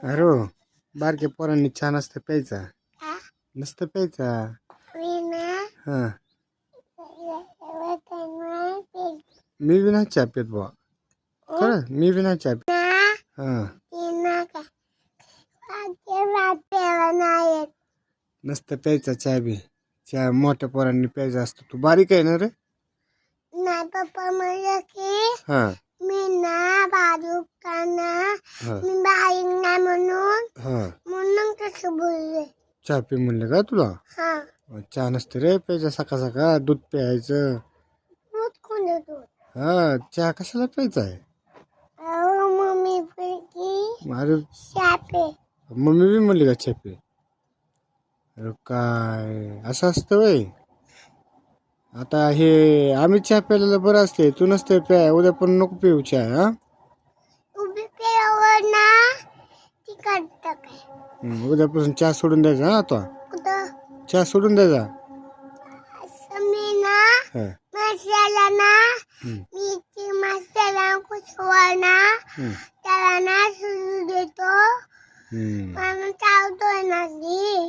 अरे हो, बारक्या पोरांनी चहा नसतं प्यायचा. हा? नसतं प्यायचा. मी ना हा, मी मी बी नाही चहा पित बुवा. खरं मी बी नाही चहा पित. हा, ना का नाही नसतं प्यायचा चहा बी. चहा मोठ्या पोरांनी प्यायचा असतो. तू बारीक आहे ना रे? नाही पप्पा म्हणलं की हा मी ना बाजू का ना हा मी बारीक नाही हा म्हणून कसं बोलले. चहा पी म्हणलं का तुला? हा चहा नसतं रे प्यायचा. सकाळ सकाळ दूध प्यायचं. दूध कोण देतो? हा, चहा कशाला प्यायचा आहे? मम्मी की अरे शापे मम्मी बी म्हणली का चहा पी? अरे काय असं असतं वय? आता हे आम्ही चहा प्यायला बरं असते. तू नसते प्याय. उद्या पण नको पिऊ चहा. हा, उभी पेवर ना तिखट काय उद्यापासून चहा सोडून द्यायचा. हा आता कुठं चहा सोडून द्यायचा. असं मी ना हा मसाला ना हम्म, मी मसाला कुसवर ना हम्म, त्याला ना सुरू देतो हम्म. म्हणून चावतोय ना ती